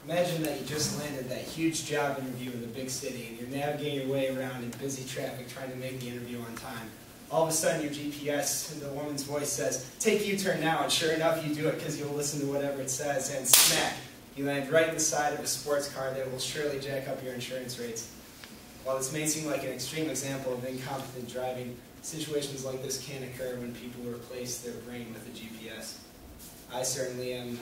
Imagine that you just landed that huge job interview in the big city and you're navigating your way around in busy traffic trying to make the interview on time. All of a sudden your GPS, the woman's voice says, "Take U-turn now," and sure enough you do it because you'll listen to whatever it says, and smack, you land right in the side of a sports car that will surely jack up your insurance rates. While this may seem like an extreme example of incompetent driving, situations like this can occur when people replace their brain with a GPS. I certainly am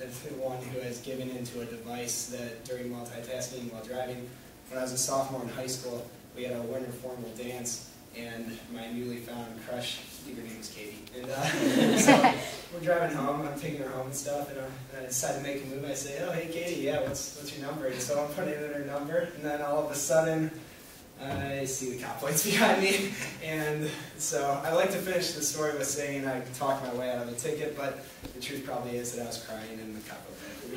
the one who has given into a device that during multitasking while driving. When I was a sophomore in high school, we had a winter formal dance, and my newly found crush, I think her name was Katie. And so we're driving home, I'm taking her home and stuff, and I decide to make a move. I say, "Oh, hey Katie, yeah, what's your number?" And so I'm putting in her number, and then all of a sudden, I see the cop lights behind me, and so I like to finish the story with saying I talked my way out of a ticket, but the truth probably is that I was crying and the cop looked after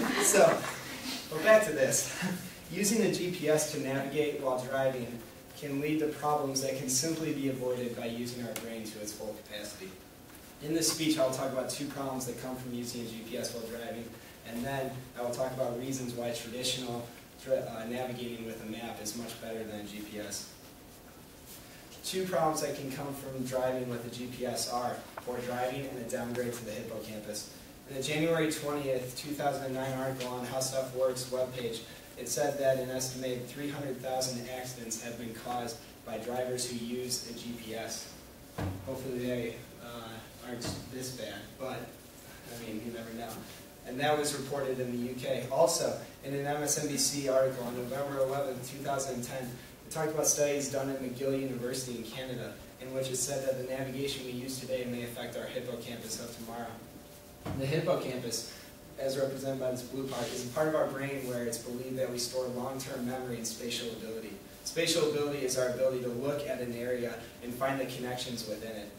me. So but back to this. Using the GPS to navigate while driving can lead to problems that can simply be avoided by using our brain to its full capacity. In this speech, I'll talk about two problems that come from using a GPS while driving, and then I will talk about reasons why traditional navigating with a map is much better than a GPS. Two problems that can come from driving with a GPS are poor driving and a downgrade to the hippocampus. In the January 20th, 2009 article on How Stuff Works webpage, it said that an estimated 300,000 accidents have been caused by drivers who use a GPS. Hopefully they aren't this bad, but I mean, you never know. And that was reported in the UK. Also, in an MSNBC article on November 11, 2010, it talked about studies done at McGill University in Canada, in which it said that the navigation we use today may affect our hippocampus of tomorrow. The hippocampus, as represented by this blue part, is a part of our brain where it's believed that we store long-term memory and spatial ability. Spatial ability is our ability to look at an area and find the connections within it.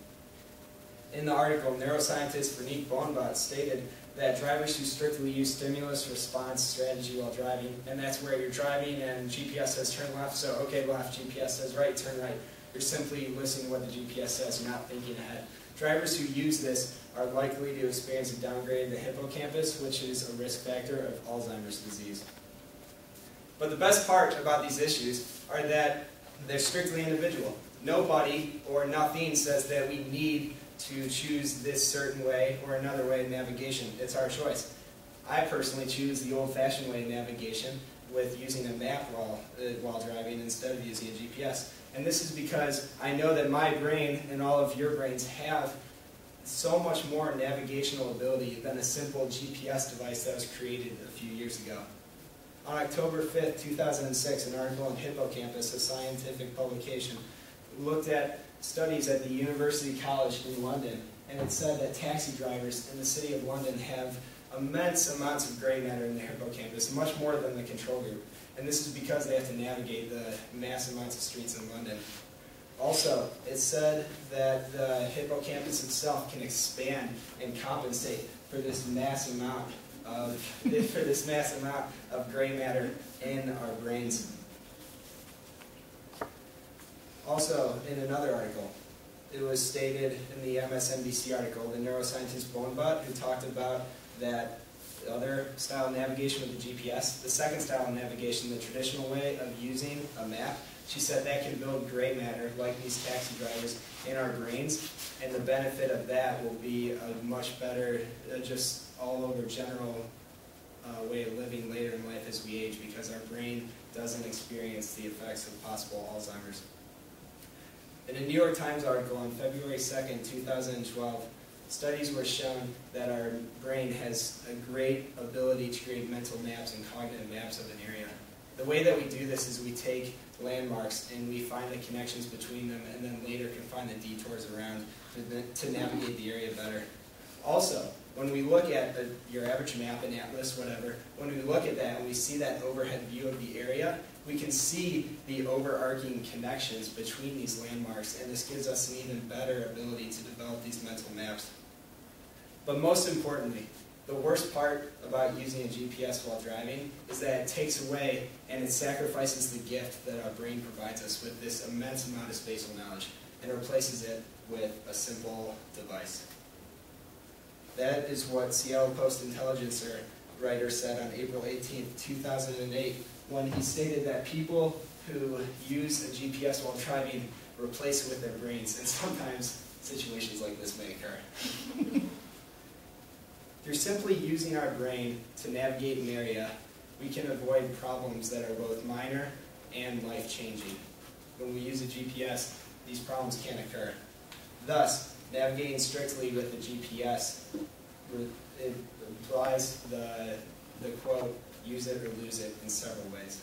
In the article, neuroscientist Veronique Bonbot stated that drivers who strictly use stimulus response strategy while driving, and that's where you're driving and GPS says turn left, so okay left, GPS says right, turn right. You're simply listening to what the GPS says, you're not thinking ahead. Drivers who use this are likely to experience a downgrade in the hippocampus, which is a risk factor of Alzheimer's disease. But the best part about these issues are that they're strictly individual. Nobody or nothing says that we need to choose this certain way or another way of navigation. It's our choice. I personally choose the old-fashioned way of navigation with using a map while driving instead of using a GPS. And this is because I know that my brain and all of your brains have so much more navigational ability than a simple GPS device that was created a few years ago. On October 5th, 2006, an article in Hippocampus, a scientific publication, looked at studies at the University College in London, and it said that taxi drivers in the city of London have immense amounts of gray matter in their hippocampus, much more than the control group. And this is because they have to navigate the massive amounts of streets in London. Also, it said that the hippocampus itself can expand and compensate for this mass amount of gray matter in our brains. Also, in another article, it was stated in the MSNBC article, the neuroscientist Bonbot, who talked about that the other style of navigation with the GPS, the second style of navigation, the traditional way of using a map, she said that can build gray matter, like these taxi drivers, in our brains, and the benefit of that will be a much better, just all-over general way of living later in life as we age, because our brain doesn't experience the effects of possible Alzheimer's. In a New York Times article on February 2nd, 2012, studies were shown that our brain has a great ability to create mental maps and cognitive maps of an area. The way that we do this is we take landmarks and we find the connections between them, and then later can find the detours around to navigate the area better. Also, when we look at your average map, an atlas, whatever, when we look at that and we see that overhead view of the area, we can see the overarching connections between these landmarks, and this gives us an even better ability to develop these mental maps. But most importantly, the worst part about using a GPS while driving is that it takes away and it sacrifices the gift that our brain provides us with this immense amount of spatial knowledge and replaces it with a simple device. That is what Seattle Post-Intelligencer writer said on April 18, 2008, when he stated that people who use a GPS while driving replace it with their brains, and sometimes situations like this may occur. Through simply using our brain to navigate an area, we can avoid problems that are both minor and life-changing. When we use a GPS, these problems can occur. Thus, navigating strictly with the GPS, it implies the quote, use it or lose it, in several ways.